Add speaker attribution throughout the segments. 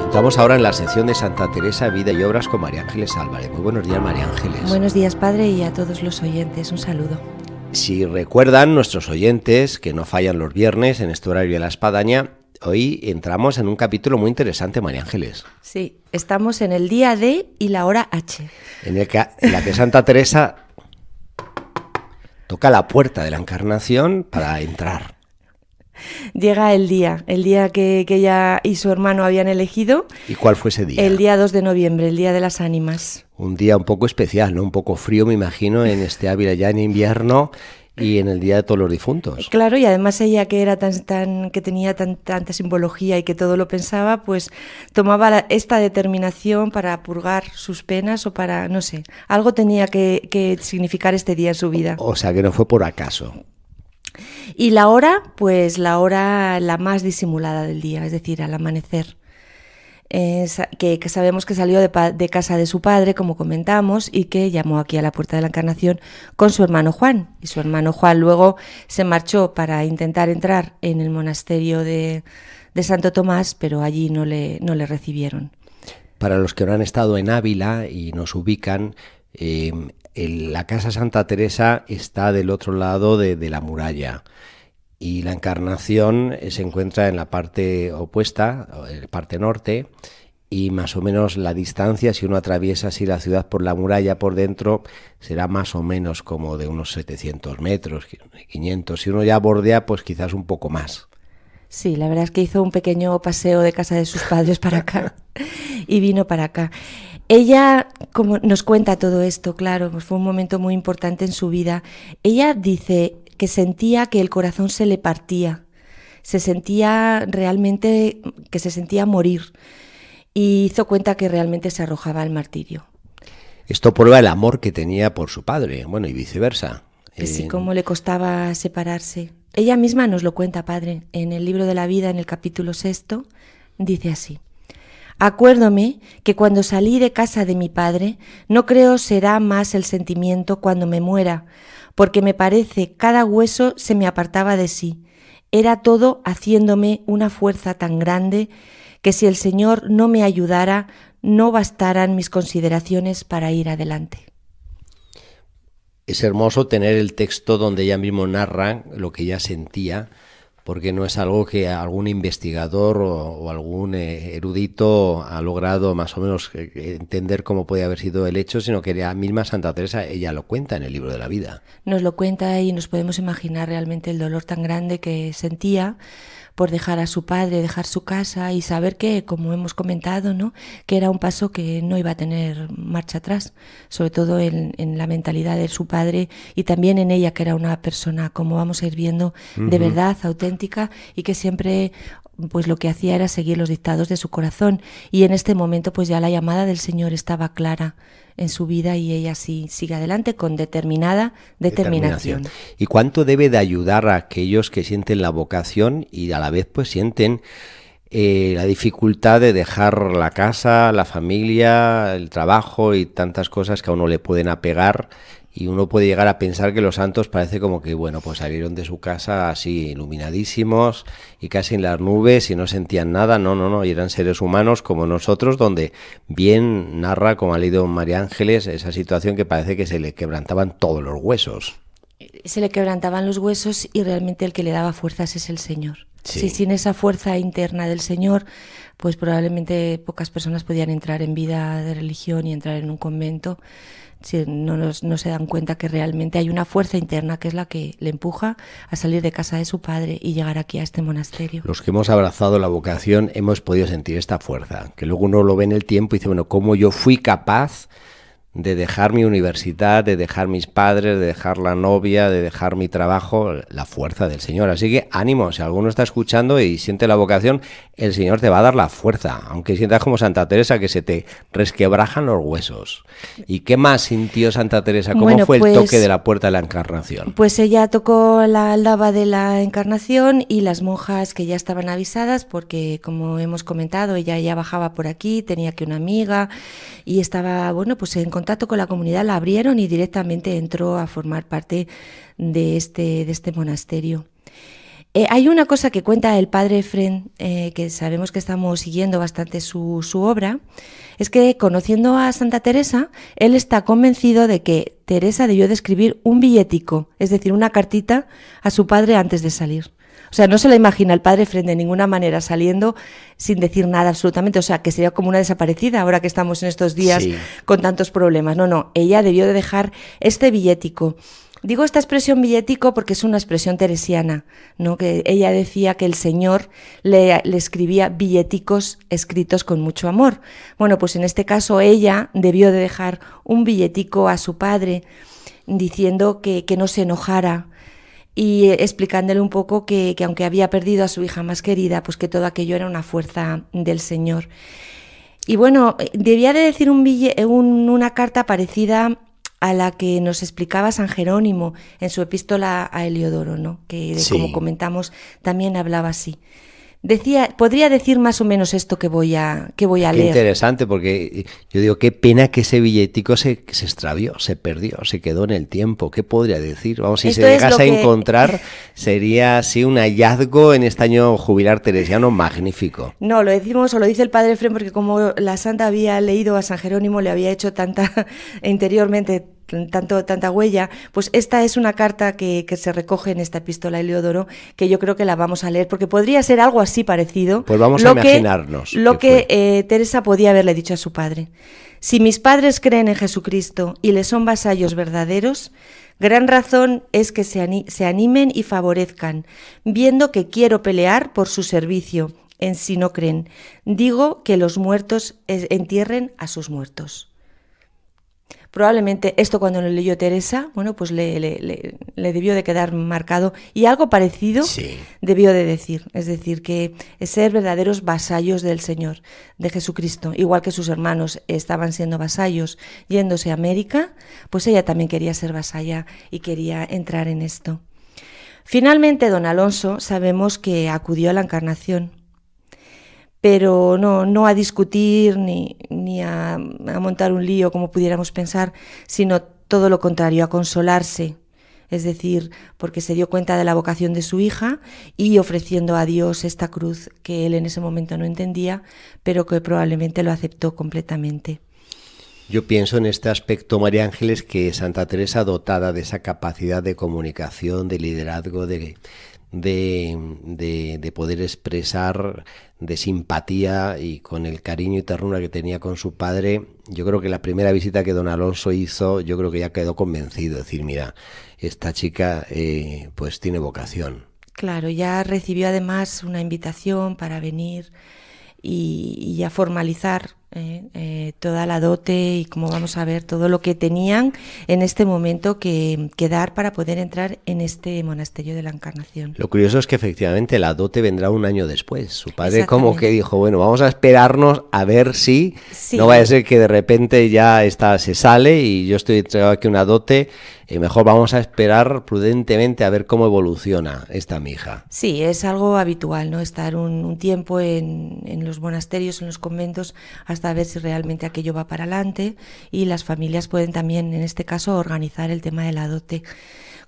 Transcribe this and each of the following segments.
Speaker 1: Estamos ahora en la sección de Santa Teresa, Vida y Obras con María Ángeles Álvarez. Muy buenos días, María Ángeles.
Speaker 2: Buenos días, padre, y a todos los oyentes. Un saludo.
Speaker 1: Si recuerdan nuestros oyentes, que no fallan los viernes en este horario de la Espadaña, hoy entramos en un capítulo muy interesante, María Ángeles.
Speaker 2: Sí, estamos en el día D y la hora H.
Speaker 1: En la que Santa Teresa toca la puerta de la Encarnación para entrar.
Speaker 2: Llega el día que ella y su hermano habían elegido.
Speaker 1: ¿Y cuál fue ese día?
Speaker 2: El día 2 de noviembre, el Día de las Ánimas.
Speaker 1: Un día un poco especial, ¿no? Un poco frío, me imagino, en este Ávila ya en invierno y en el Día de todos los difuntos.
Speaker 2: Claro, y además ella, que era que tenía tanta simbología y que todo lo pensaba, pues tomaba esta determinación para purgar sus penas o para, no sé, algo tenía que significar este día en su vida.
Speaker 1: O sea, que no fue por acaso.
Speaker 2: Y la hora, pues la hora la más disimulada del día, es decir, al amanecer. Que sabemos que salió de casa de su padre, como comentamos, y que llamó aquí a la Puerta de la Encarnación con su hermano Juan. Y su hermano Juan luego se marchó para intentar entrar en el monasterio de Santo Tomás, pero allí no le recibieron.
Speaker 1: Para los que no han estado en Ávila y nos ubican, la Casa Santa Teresa está del otro lado de la muralla. Y la Encarnación se encuentra en la parte opuesta, en la parte norte, y más o menos la distancia, si uno atraviesa así la ciudad por la muralla por dentro, será más o menos como de unos 700 metros, 500. Si uno ya bordea, pues quizás un poco más.
Speaker 2: Sí, la verdad es que hizo un pequeño paseo de casa de sus padres para acá y vino para acá. Ella, como nos cuenta todo esto, claro, pues fue un momento muy importante en su vida. Ella dice que sentía que el corazón se le partía, se sentía realmente que se sentía morir y hizo cuenta que realmente se arrojaba al martirio.
Speaker 1: Esto prueba el amor que tenía por su padre, bueno, y viceversa.
Speaker 2: Que sí, cómo le costaba separarse. Ella misma nos lo cuenta, padre, en el libro de la vida, en el capítulo 6, dice así: acuérdome que cuando salí de casa de mi padre, no creo será más el sentimiento cuando me muera, porque me parece cada hueso se me apartaba de sí. Era todo haciéndome una fuerza tan grande que si el Señor no me ayudara, no bastaran mis consideraciones para ir adelante.
Speaker 1: Es hermoso tener el texto donde ella mismo narra lo que ella sentía, porque no es algo que algún investigador o algún erudito ha logrado más o menos entender cómo puede haber sido el hecho, sino que la misma Santa Teresa, ella lo cuenta en el libro de la vida.
Speaker 2: Nos lo cuenta y nos podemos imaginar realmente el dolor tan grande que sentía por dejar a su padre, dejar su casa y saber que, como hemos comentado, ¿no?, que era un paso que no iba a tener marcha atrás, sobre todo en la mentalidad de su padre y también en ella, que era una persona, como vamos a ir viendo, de verdad, auténtica, y que siempre pues lo que hacía era seguir los dictados de su corazón. Y en este momento pues ya la llamada del Señor estaba clara en su vida y ella sí sigue adelante con determinación.
Speaker 1: ¿Y cuánto debe de ayudar a aquellos que sienten la vocación y a la vez pues sienten la dificultad de dejar la casa, la familia, el trabajo y tantas cosas que a uno le pueden apegar? Y uno puede llegar a pensar que los santos parece como que, bueno, pues salieron de su casa así iluminadísimos y casi en las nubes y no sentían nada. No, y eran seres humanos como nosotros, donde bien narra, como ha leído María Ángeles, esa situación que parece que se le quebrantaban todos los huesos.
Speaker 2: Se le quebrantaban los huesos y realmente el que le daba fuerzas es el Señor.
Speaker 1: Sí.
Speaker 2: Si sin esa fuerza interna del Señor, pues probablemente pocas personas podían entrar en vida de religión y entrar en un convento. Si no se dan cuenta que realmente hay una fuerza interna que es la que le empuja a salir de casa de su padre y llegar aquí a este monasterio.
Speaker 1: Los que hemos abrazado la vocación hemos podido sentir esta fuerza, que luego uno lo ve en el tiempo y dice, bueno, ¿cómo yo fui capaz de dejar mi universidad, de dejar mis padres, de dejar la novia, de dejar mi trabajo? La fuerza del Señor. Así que ánimo, si alguno está escuchando y siente la vocación, el Señor te va a dar la fuerza, aunque sientas como Santa Teresa que se te resquebrajan los huesos. ¿Y qué más sintió Santa Teresa? ¿Cómo fue el toque de la puerta de la Encarnación?
Speaker 2: Pues ella tocó la aldaba de la Encarnación y las monjas, que ya estaban avisadas, porque como hemos comentado, ella ya bajaba por aquí, tenía que una amiga y estaba, bueno, pues en contacto con la comunidad, la abrieron y directamente entró a formar parte de este monasterio. Hay una cosa que cuenta el padre Efrén, que sabemos que estamos siguiendo bastante su obra, es que conociendo a Santa Teresa, él está convencido de que Teresa debió de escribir un billetico, es decir, una cartita a su padre antes de salir. O sea, no se lo imagina el padre Efrén de ninguna manera saliendo sin decir nada absolutamente, o sea, que sería como una desaparecida ahora que estamos en estos días con tantos problemas. No, ella debió de dejar este billetico. Digo esta expresión billetico porque es una expresión teresiana, ¿no? Que ella decía que el Señor le escribía billeticos escritos con mucho amor. Bueno, pues en este caso ella debió de dejar un billetico a su padre diciendo que no se enojara y explicándole un poco que aunque había perdido a su hija más querida, pues que todo aquello era una fuerza del Señor. Y bueno, debía de decir una carta parecida a la que nos explicaba San Jerónimo en su epístola a Heliodoro, ¿no? Que como comentamos también hablaba así. Podría decir más o menos esto que voy a leer.
Speaker 1: Qué interesante, porque yo digo, qué pena que ese billetico se extravió, se perdió, se quedó en el tiempo. ¿Qué podría decir? Vamos, si esto se llegase a encontrar, sería así un hallazgo en este año jubilar teresiano magnífico.
Speaker 2: No, lo decimos o lo dice el padre Efrén porque como la santa había leído a San Jerónimo, le había hecho interiormente tanta huella, pues esta es una carta que se recoge en esta epístola a Heliodoro, que yo creo que la vamos a leer, porque podría ser algo así parecido.
Speaker 1: Pues vamos a imaginarnos.
Speaker 2: Lo que Teresa podía haberle dicho a su padre. Si mis padres creen en Jesucristo y le son vasallos verdaderos, gran razón es que se animen y favorezcan, viendo que quiero pelear por su servicio, en si no creen. Digo que los muertos entierren a sus muertos. Probablemente esto cuando lo leyó Teresa, bueno, pues le debió de quedar marcado y algo parecido debió de decir, es decir, que ser verdaderos vasallos del Señor, de Jesucristo, igual que sus hermanos estaban siendo vasallos yéndose a América, pues ella también quería ser vasalla y quería entrar en esto. Finalmente, don Alonso sabemos que acudió a la Encarnación, pero no a discutir ni a montar un lío como pudiéramos pensar, sino todo lo contrario, a consolarse, es decir, porque se dio cuenta de la vocación de su hija y ofreciendo a Dios esta cruz que él en ese momento no entendía, pero que probablemente lo aceptó completamente.
Speaker 1: Yo pienso en este aspecto, María Ángeles, que Santa Teresa, dotada de esa capacidad de comunicación, de liderazgo, de poder expresar, de simpatía y con el cariño y ternura que tenía con su padre, yo creo que la primera visita que don Alonso hizo, yo creo que ya quedó convencido, es decir, mira, esta chica pues tiene vocación.
Speaker 2: Claro, ya recibió además una invitación para venir y ya formalizar toda la dote y, como vamos a ver, todo lo que tenían en este momento que dar para poder entrar en este monasterio de la Encarnación.
Speaker 1: Lo curioso es que efectivamente la dote vendrá un año después. Su padre como que dijo, bueno, vamos a esperarnos a ver si no vaya a ser que de repente ya se sale y yo estoy entregado aquí una dote. Mejor vamos a esperar prudentemente a ver cómo evoluciona esta mija.
Speaker 2: Sí, es algo habitual, ¿no? Estar un tiempo en los monasterios, en los conventos, hasta ver si realmente aquello va para adelante, y las familias pueden también, en este caso, organizar el tema de la dote.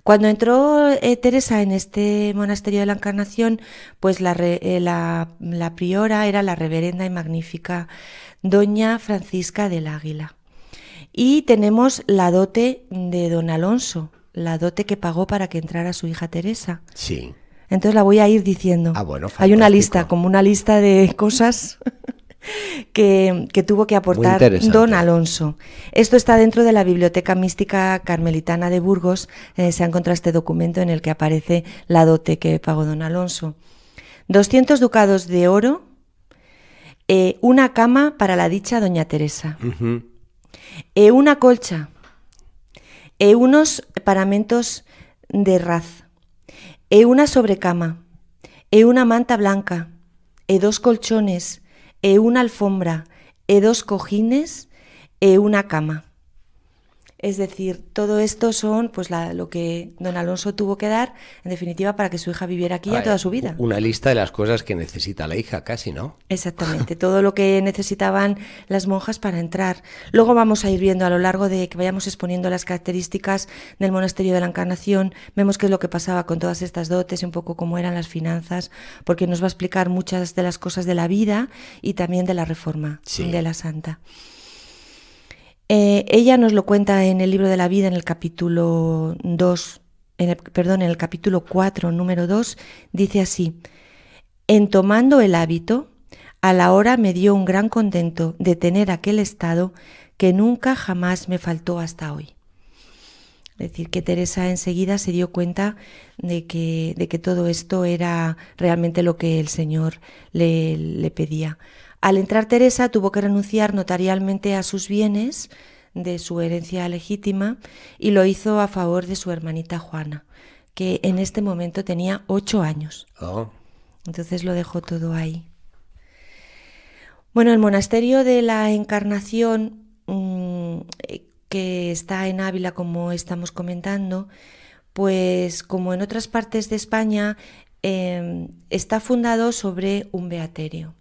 Speaker 2: Cuando entró Teresa en este monasterio de la Encarnación, pues la priora era la reverenda y magnífica doña Francisca del Águila. Y tenemos la dote de don Alonso, la dote que pagó para que entrara su hija Teresa.
Speaker 1: Sí.
Speaker 2: Entonces la voy a ir diciendo.
Speaker 1: Ah, bueno, fantástico.
Speaker 2: Hay una lista, como una lista de cosas que tuvo que aportar don Alonso. Esto está dentro de la Biblioteca Mística Carmelitana de Burgos. Se ha encontrado este documento en el que aparece la dote que pagó don Alonso. 200 ducados de oro, una cama para la dicha doña Teresa.
Speaker 1: Uh-huh.
Speaker 2: Una colcha, unos paramentos de raz, una sobrecama, una manta blanca, 2 colchones, una alfombra, 2 cojines, una cama. Es decir, todo esto son pues lo que don Alonso tuvo que dar, en definitiva, para que su hija viviera aquí ya toda su vida.
Speaker 1: Una lista de las cosas que necesita la hija, casi, ¿no?
Speaker 2: Exactamente, todo lo que necesitaban las monjas para entrar. Luego vamos a ir viendo a lo largo de que vayamos exponiendo las características del monasterio de la Encarnación, vemos qué es lo que pasaba con todas estas dotes y un poco cómo eran las finanzas, porque nos va a explicar muchas de las cosas de la vida y también de la reforma de la santa. Ella nos lo cuenta en el libro de la vida, en el capítulo 2, en el capítulo 4, número 2, dice así: en tomando el hábito, a la hora me dio un gran contento de tener aquel estado que nunca jamás me faltó hasta hoy. Es decir, que Teresa enseguida se dio cuenta de que todo esto era realmente lo que el Señor le pedía. Al entrar Teresa tuvo que renunciar notarialmente a sus bienes de su herencia legítima y lo hizo a favor de su hermanita Juana, que en este momento tenía 8 años. Entonces lo dejó todo ahí. Bueno, el monasterio de la Encarnación, que está en Ávila, como estamos comentando, pues como en otras partes de España, está fundado sobre un beaterio.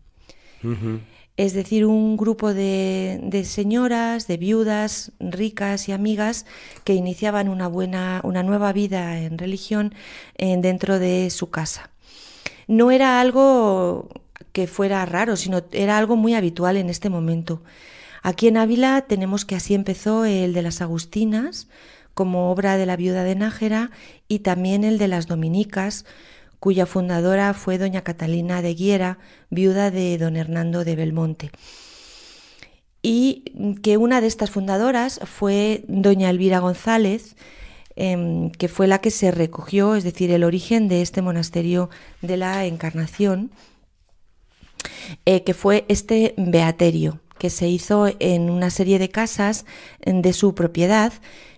Speaker 2: Es decir, un grupo de señoras, de viudas ricas y amigas que iniciaban una nueva vida en religión dentro de su casa. No era algo que fuera raro, sino era algo muy habitual en este momento. Aquí en Ávila tenemos que así empezó el de las Agustinas, como obra de la viuda de Nájera, y también el de las Dominicas, cuya fundadora fue doña Catalina de Guiera, viuda de don Hernando de Belmonte. Y que una de estas fundadoras fue doña Elvira González, que fue la que se recogió, es decir, el origen de este monasterio de la Encarnación, que fue este beaterio, que se hizo en una serie de casas de su propiedad,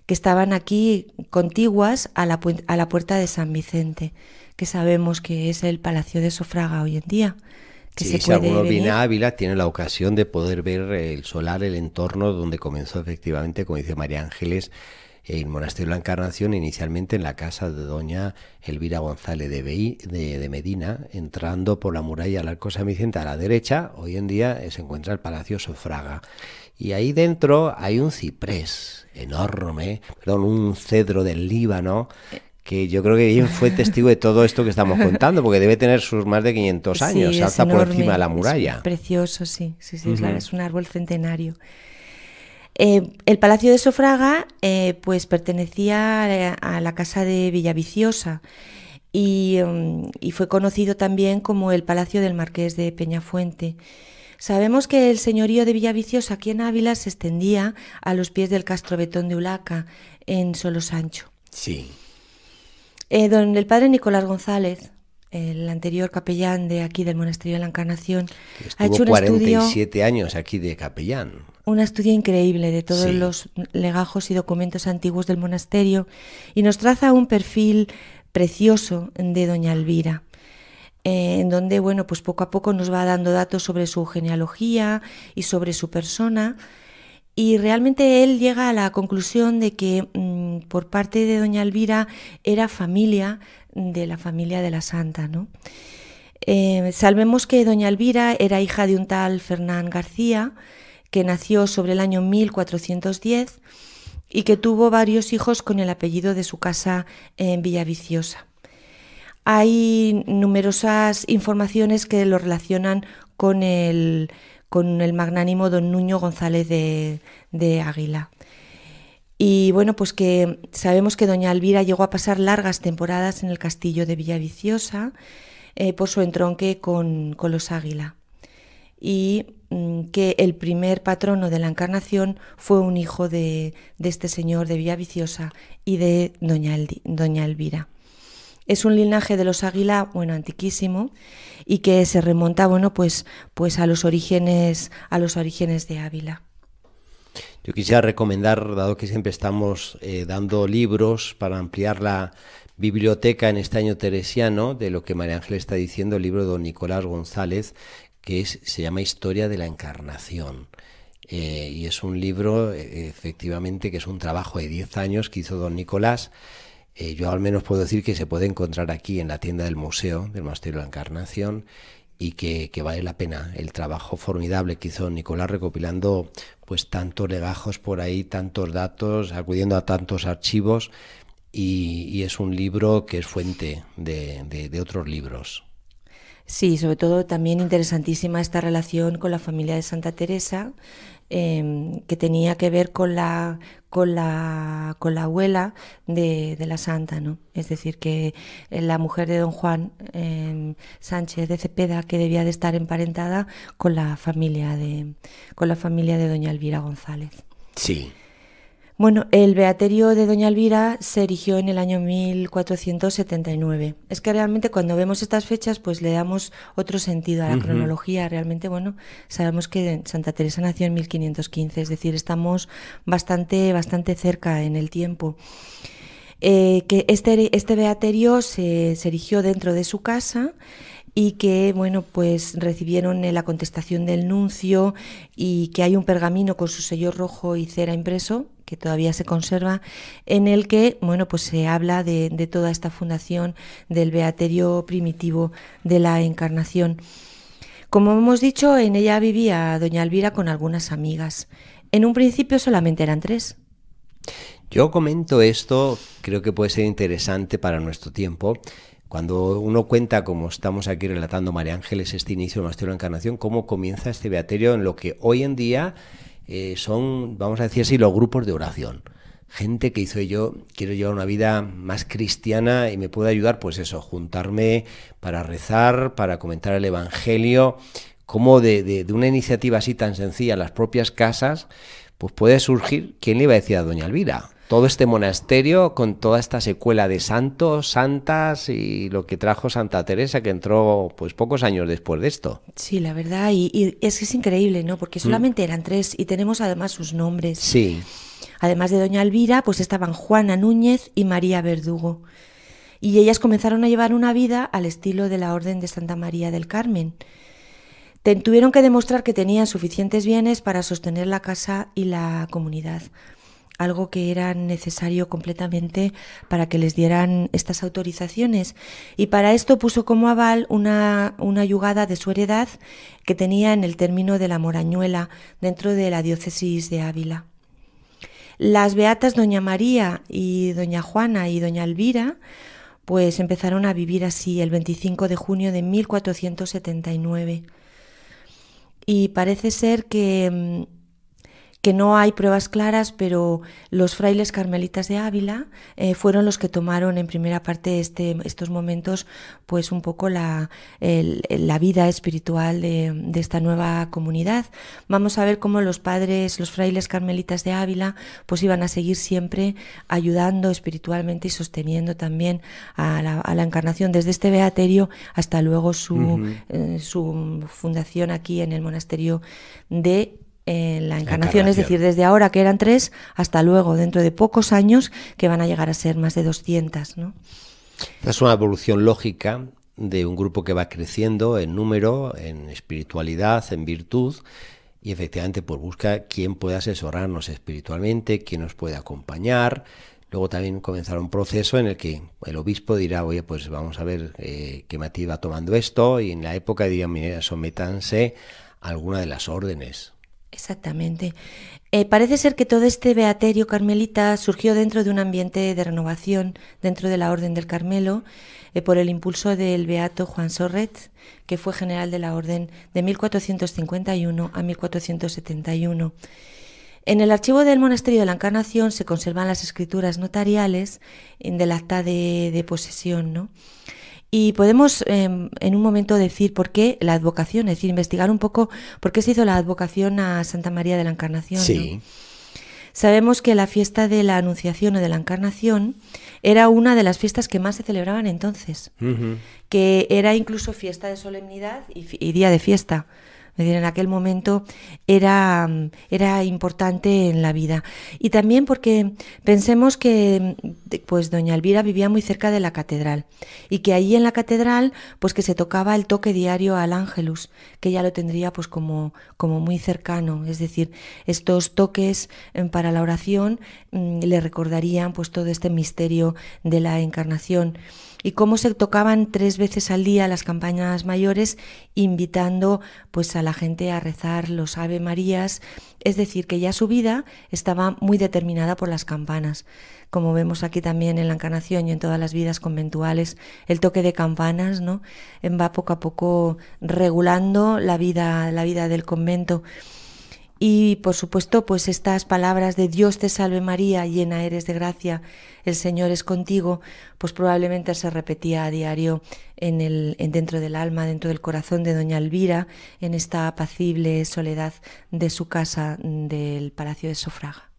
Speaker 2: que estaban aquí contiguas a la puerta de San Vicente, que sabemos que es el Palacio de Sofraga hoy en día. Que
Speaker 1: sí, si alguno viene a Ávila, tiene la ocasión de poder ver el solar, el entorno donde comenzó efectivamente, como dice María Ángeles, el monasterio de la Encarnación, inicialmente en la casa de doña Elvira González de Medina, entrando por la muralla del Arco San Vicente a la derecha. Hoy en día se encuentra el Palacio Sofraga. Y ahí dentro hay un ciprés enorme, un cedro del Líbano, que yo creo que bien fue testigo de todo esto que estamos contando, porque debe tener sus más de 500 años,
Speaker 2: sí,
Speaker 1: se alza por encima de la muralla.
Speaker 2: Es precioso, sí, es un árbol centenario. El Palacio de Sofraga pues pertenecía a la casa de Villaviciosa y fue conocido también como el Palacio del Marqués de Peñafuente. Sabemos que el señorío de Villaviciosa aquí en Ávila se extendía a los pies del Castro Betón de Ulaca, en Solosancho.
Speaker 1: Sí.
Speaker 2: El padre Nicolás González, el anterior capellán de aquí del Monasterio de la Encarnación,
Speaker 1: ha hecho un 47 años aquí de capellán.
Speaker 2: Un estudio increíble de todos los legajos y documentos antiguos del monasterio y nos traza un perfil precioso de doña Elvira, en donde, bueno, pues poco a poco nos va dando datos sobre su genealogía y sobre su persona. Y realmente él llega a la conclusión de que por parte de doña Elvira era familia de la familia de la santa, ¿no? Sabemos que doña Elvira era hija de un tal Fernán García, que nació sobre el año 1410 y que tuvo varios hijos con el apellido de su casa en Villaviciosa. Hay numerosas informaciones que lo relacionan con el magnánimo don Nuño González de Águila. Y bueno, pues que sabemos que doña Elvira llegó a pasar largas temporadas en el castillo de Villaviciosa por su entronque con los Águila. Y que el primer patrono de la Encarnación fue un hijo de este señor de Villaviciosa y de doña Elvira. Es un linaje de los Águila, bueno, antiquísimo, y que se remonta, bueno, pues a los orígenes de Ávila.
Speaker 1: Yo quisiera recomendar, dado que siempre estamos dando libros para ampliar la biblioteca en este año teresiano, de lo que María Ángel está diciendo, el libro de don Nicolás González, que se llama Historia de la Encarnación. Y es un libro, efectivamente, que es un trabajo de 10 años que hizo don Nicolás. Yo al menos puedo decir que se puede encontrar aquí en la tienda del Museo del Monasterio de la Encarnación, y que vale la pena el trabajo formidable que hizo Nicolás recopilando pues tantos legajos por ahí, tantos datos, acudiendo a tantos archivos, y es un libro que es fuente de otros libros.
Speaker 2: Sí, sobre todo también interesantísima esta relación con la familia de Santa Teresa, que tenía que ver con la abuela de la santa, ¿no? Es decir, que la mujer de don Juan Sánchez de Cepeda, que debía de estar emparentada con la familia de doña Elvira González.
Speaker 1: Sí.
Speaker 2: Bueno, el beaterio de doña Elvira se erigió en el año 1479. Es que realmente cuando vemos estas fechas pues le damos otro sentido a la cronología. Realmente, bueno, sabemos que Santa Teresa nació en 1515, es decir, estamos bastante cerca en el tiempo. Que este beaterio se erigió dentro de su casa, y que, bueno, pues recibieron la contestación del nuncio, y que hay un pergamino con su sello rojo y cera impreso, que todavía se conserva, en el que, bueno, pues se habla de toda esta fundación del beaterio primitivo de la Encarnación. Como hemos dicho, en ella vivía doña Elvira con algunas amigas. En un principio solamente eran 3.
Speaker 1: Yo comento esto, creo que puede ser interesante para nuestro tiempo. Cuando uno cuenta, como estamos aquí relatando María Ángeles, este inicio del Monasterio de la Encarnación, cómo comienza este beaterio en lo que hoy en día son, vamos a decir así, los grupos de oración. Gente que quiero llevar una vida más cristiana y me puede ayudar, pues eso, juntarme para rezar, para comentar el Evangelio. Como de una iniciativa así tan sencilla, las propias casas, pues puede surgir, ¿quién le iba a decir a doña Elvira? Todo este monasterio con toda esta secuela de santos, santas, y lo que trajo Santa Teresa, que entró pues pocos años después de esto.
Speaker 2: Sí, la verdad, y es que es increíble, ¿no? Porque solamente eran 3 y tenemos además sus nombres.
Speaker 1: Sí.
Speaker 2: Además de doña Elvira, pues estaban Juana Núñez y María Verdugo. Y ellas comenzaron a llevar una vida al estilo de la Orden de Santa María del Carmen. Tuvieron que demostrar que tenían suficientes bienes para sostener la casa y la comunidad, algo que era necesario completamente para que les dieran estas autorizaciones, y para esto puso como aval una yugada de su heredad que tenía en el término de la Morañuela, dentro de la diócesis de Ávila. Las beatas doña María y doña Juana y doña Elvira pues empezaron a vivir así el 25 de junio de 1479, y parece ser que no hay pruebas claras, pero los frailes carmelitas de Ávila fueron los que tomaron en primera parte estos momentos, pues un poco la vida espiritual de esta nueva comunidad. Vamos a ver cómo los frailes carmelitas de Ávila, pues iban a seguir siempre ayudando espiritualmente y sosteniendo también a la Encarnación desde este beaterio hasta luego su fundación aquí en el monasterio de la Encarnación, es decir, desde ahora que eran 3 hasta luego, dentro de pocos años, que van a llegar a ser más de 200, ¿no?
Speaker 1: Es una evolución lógica de un grupo que va creciendo en número, en espiritualidad, en virtud, y efectivamente pues busca quién pueda asesorarnos espiritualmente, quién nos puede acompañar. Luego también comenzará un proceso en el que el obispo dirá, oye, pues vamos a ver qué matiz va tomando esto, y en la época dirían, mira, sométanse a alguna de las órdenes.
Speaker 2: Exactamente. Parece ser que todo este beaterio carmelita surgió dentro de un ambiente de renovación dentro de la Orden del Carmelo, por el impulso del beato Juan Sorret, que fue general de la Orden de 1451 a 1471. En el archivo del Monasterio de la Encarnación se conservan las escrituras notariales del acta de posesión, ¿no? Y podemos en un momento decir por qué la advocación, es decir, investigar un poco por qué se hizo la advocación a Santa María de la Encarnación,
Speaker 1: sí,
Speaker 2: ¿no? Sabemos que la fiesta de la Anunciación o de la Encarnación era una de las fiestas que más se celebraban entonces, que era incluso fiesta de solemnidad y día de fiesta. Es decir, en aquel momento era importante en la vida. Y también porque pensemos que pues doña Elvira vivía muy cerca de la catedral y que allí en la catedral pues que se tocaba el toque diario al Ángelus, que ella lo tendría pues como muy cercano. Es decir, estos toques para la oración le recordarían pues todo este misterio de la Encarnación. Y cómo se tocaban 3 veces al día las campanas mayores, invitando pues a la gente a rezar los Ave Marías, es decir, que ya su vida estaba muy determinada por las campanas. Como vemos aquí también en la Encarnación y en todas las vidas conventuales, el toque de campanas, ¿no?, va poco a poco regulando la vida del convento. Y por supuesto, pues estas palabras de Dios te salve María, llena eres de gracia, el Señor es contigo, pues probablemente se repetía a diario dentro del alma, dentro del corazón de doña Elvira, en esta apacible soledad de su casa del Palacio de Sofraga.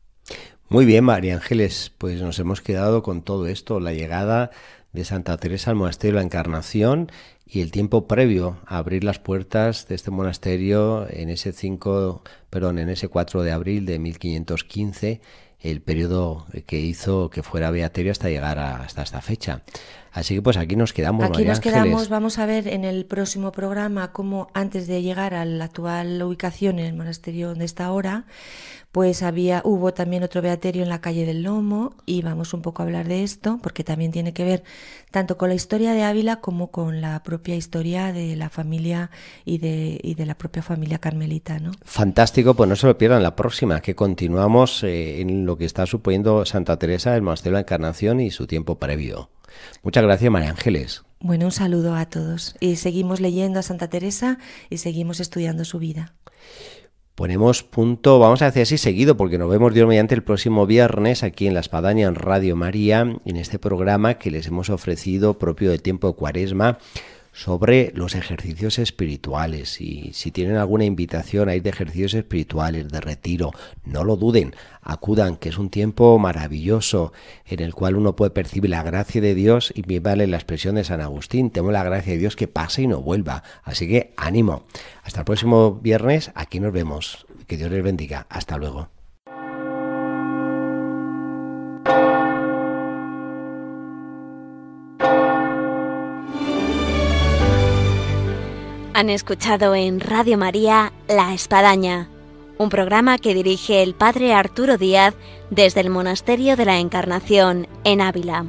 Speaker 1: Muy bien, María Ángeles, pues nos hemos quedado con todo esto, la llegada de Santa Teresa al monasterio de la Encarnación y el tiempo previo a abrir las puertas de este monasterio en ese 4 de abril de 1515, el periodo que hizo que fuera beaterio hasta llegar hasta esta fecha. Así que pues aquí nos quedamos,
Speaker 2: Aquí
Speaker 1: María
Speaker 2: nos
Speaker 1: Ángeles.
Speaker 2: quedamos, vamos a ver en el próximo programa cómo antes de llegar a la actual ubicación en el monasterio donde está ahora, pues hubo también otro beaterio en la calle del Lomo y vamos un poco a hablar de esto porque también tiene que ver tanto con la historia de Ávila como con la propia historia de la familia y de la propia familia carmelita, ¿no?
Speaker 1: Fantástico, pues no se lo pierdan la próxima, que continuamos en lo que está suponiendo Santa Teresa, el monasterio de la Encarnación y su tiempo previo. Muchas gracias, María Ángeles.
Speaker 2: Bueno, un saludo a todos y seguimos leyendo a Santa Teresa y seguimos estudiando su vida.
Speaker 1: Ponemos punto, vamos a hacer así seguido porque nos vemos Dios mediante el próximo viernes aquí en La Espadaña en Radio María, en este programa que les hemos ofrecido propio del tiempo de Cuaresma sobre los ejercicios espirituales. Y si tienen alguna invitación a ir de ejercicios espirituales, de retiro, no lo duden, acudan, que es un tiempo maravilloso en el cual uno puede percibir la gracia de Dios y bien vale la expresión de San Agustín, tenemos la gracia de Dios que pase y no vuelva. Así que ánimo. Hasta el próximo viernes, aquí nos vemos. Que Dios les bendiga. Hasta luego.
Speaker 3: Han escuchado en Radio María La Espadaña, un programa que dirige el padre Arturo Díaz desde el Monasterio de la Encarnación en Ávila.